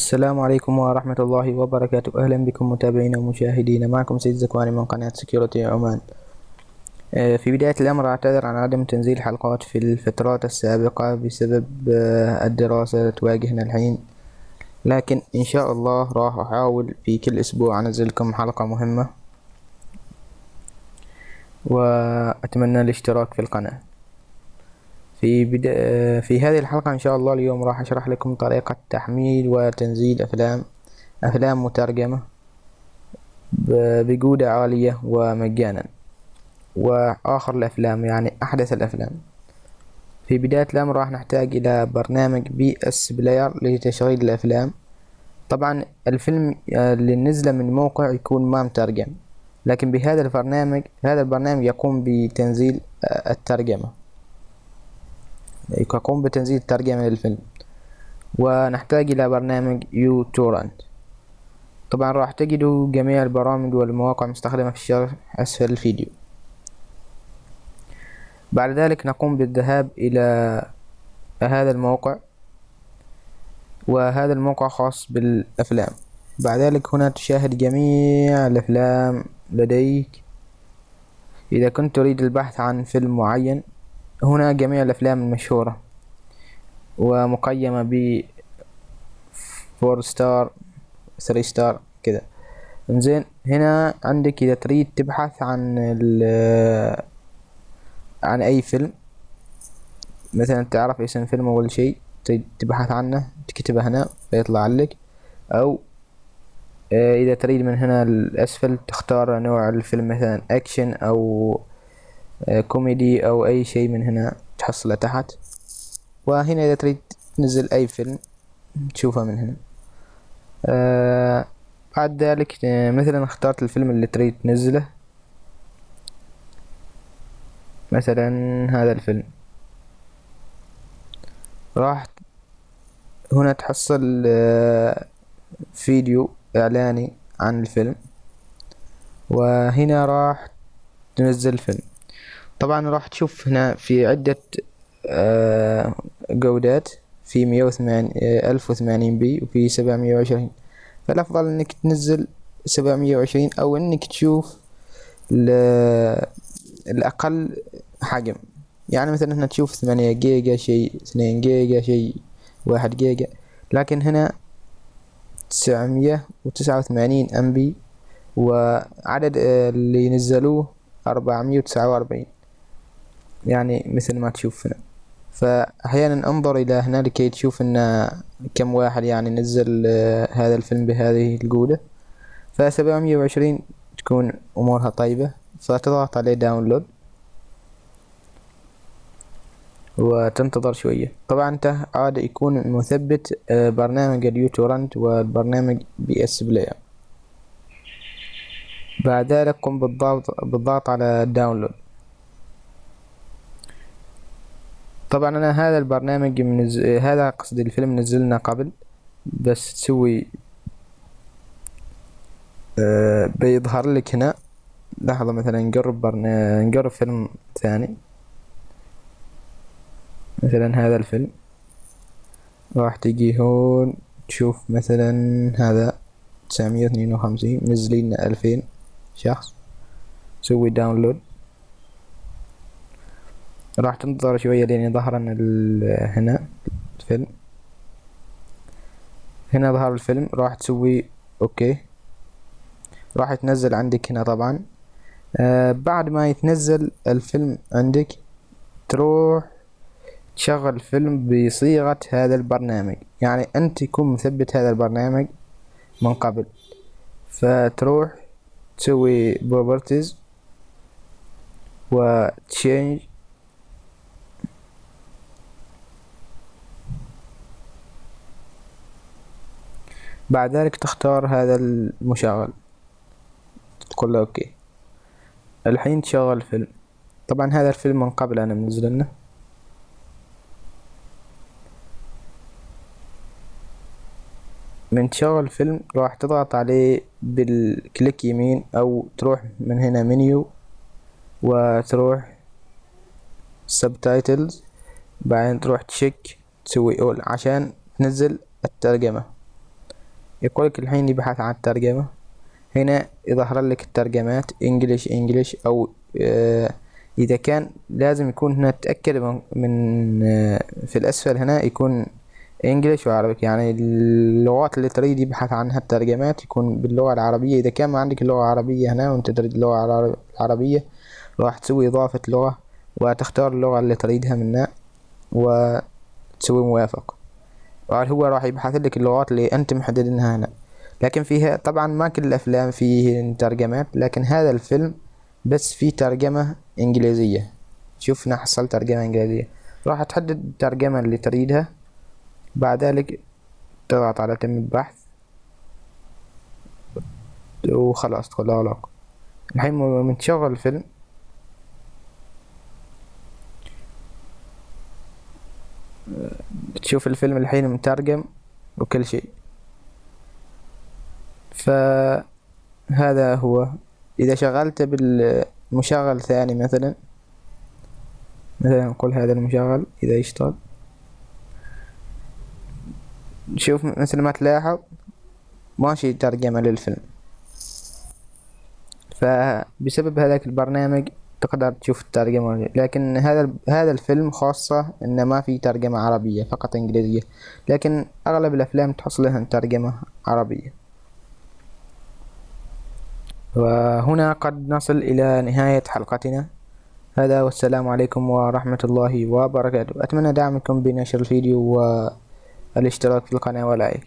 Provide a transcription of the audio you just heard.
السلام عليكم ورحمة الله وبركاته. أهلا بكم متابعينا ومشاهدينا، معكم سيد زكواني من قناة سكيورتي عمان. في بداية الأمر أعتذر عن عدم تنزيل حلقات في الفترات السابقة بسبب الدراسة تواجهنا الحين، لكن إن شاء الله راح أحاول في كل أسبوع أنزلكم حلقة مهمة، وأتمنى الاشتراك في القناة. في هذه الحلقة إن شاء الله اليوم راح أشرح لكم طريقة تحميل وتنزيل أفلام مترجمة بجودة عالية ومجانا، وآخر الأفلام يعني أحدث الأفلام. في بداية الأمر راح نحتاج إلى برنامج BS بلاير لتشغيل الأفلام. طبعا الفيلم اللي نزله من موقع يكون ما مترجم، لكن بهذا البرنامج يقوم بتنزيل الترجمة، يقوم بتنزيل الترجمة للفيلم. ونحتاج إلى برنامج يوتورنت. طبعا راح تجدوا جميع البرامج والمواقع المستخدمة في الشرح أسفل الفيديو. بعد ذلك نقوم بالذهاب إلى هذا الموقع، وهذا الموقع خاص بالأفلام. بعد ذلك هنا تشاهد جميع الأفلام لديك. إذا كنت تريد البحث عن فيلم معين، هنا جميع الأفلام المشهورة ومقيمة ب 4 ستار 3 ستار كذا. انزين، هنا عندك إذا تريد تبحث عن أي فيلم، مثلا تعرف اسم فيلم أول شيء تبحث عنه، تكتبه هنا فيطلع لك. أو إذا تريد من هنا الأسفل تختار نوع الفيلم، مثلا أكشن أو كوميدي أو أي شيء، من هنا تحصله تحت. وهنا إذا تريد تنزل أي فيلم تشوفه من هنا. بعد ذلك مثلا اخترت الفيلم اللي تريد تنزله، مثلا هذا الفيلم. راح هنا تحصل فيديو إعلاني عن الفيلم، وهنا راح تنزل الفيلم. طبعا راح تشوف هنا في عدة جودات، في 180 1080p وفي 720. فالأفضل انك تنزل 720، او انك تشوف الأقل حجم. يعني مثلا هنا تشوف 8 جيجا شيء، 2 جيجا شيء، 1 جيجا. لكن هنا 989 MB، وعدد اللي نزلوه 449، يعني مثل ما تشوف هنا. فأحيانا انظر إلى هنا لكي تشوف إن كم واحد يعني نزل هذا الفيلم بهذه الجودة. ف720 تكون أمورها طيبة، فتضغط عليه داونلود وتنتظر شوية. طبعا انت عاد يكون مثبت برنامج اليوتورنت والبرنامج BS بلاير. بعد ذلك قم بالضغط على داونلود. طبعا انا هذا البرنامج هذا قصدي الفيلم نزلنا قبل، بس تسوي بيظهر لك هنا. لحظة، مثلا نقرب فيلم ثاني، مثلا هذا الفيلم. راح تجي هون تشوف مثلا هذا 952، منزلين 2000 شخص. سوي داونلود. راح تنتظر شوية لين يظهر هنا الفيلم. هنا ظهر الفيلم، راح تسوي اوكي. راح يتنزل عندك هنا طبعا. بعد ما يتنزل الفيلم عندك، تروح تشغل الفيلم بصيغة هذا البرنامج. يعني انت يكون مثبت هذا البرنامج من قبل، فتروح تسوي بروبرتيز وتشينج. بعد ذلك تختار هذا المشغل، تقول له اوكي. الحين تشغل الفيلم. طبعا هذا الفيلم من قبل انا منزلنه. من تشغل الفيلم راح تضغط عليه بالكليك يمين، او تروح من هنا منيو وتروح سبتايتلز. بعدين تروح تشيك، تسوي اول عشان تنزل الترجمة. يقولك الحين يبحث عن الترجمة. هنا يظهر لك الترجمات انجليش او اذا كان لازم يكون هنا تأكد من في الاسفل هنا يكون انجليش وعربي، يعني اللغات اللي تريد يبحث عنها الترجمات يكون باللغة العربية. اذا كان ما عندك اللغة العربية هنا وانت تريد اللغة العربية، راح تسوي اضافة لغة وتختار اللغة اللي تريدها منها وتسوي موافق، وهو راح يبحث لك اللغات اللي انت محددينها هنا. لكن فيها طبعا ما كل الافلام فيه ترجمات، لكن هذا الفيلم بس فيه ترجمة انجليزية. شوفنا حصل ترجمة انجليزية، راح تحدد الترجمة اللي تريدها، بعد ذلك تضغط على تم البحث وخلاص تدخل علاقة. الحين من تشغل الفيلم تشوف الفيلم الحين مترجم وكل شيء. فهذا هو. إذا شغلت بالمشغل ثاني مثلا نقول هذا المشغل إذا يشتغل، شوف مثل ما تلاحظ ماشي ترجمة للفيلم. فبسبب هذاك البرنامج تقدر تشوف الترجمة، لكن هذا الفيلم خاصة إنه ما في ترجمة عربية، فقط إنجليزية، لكن أغلب الأفلام تحصل لها ترجمة عربية. وهنا قد نصل إلى نهاية حلقتنا هذا، والسلام عليكم ورحمة الله وبركاته. أتمنى دعمكم بنشر الفيديو والاشتراك في القناة ولايك.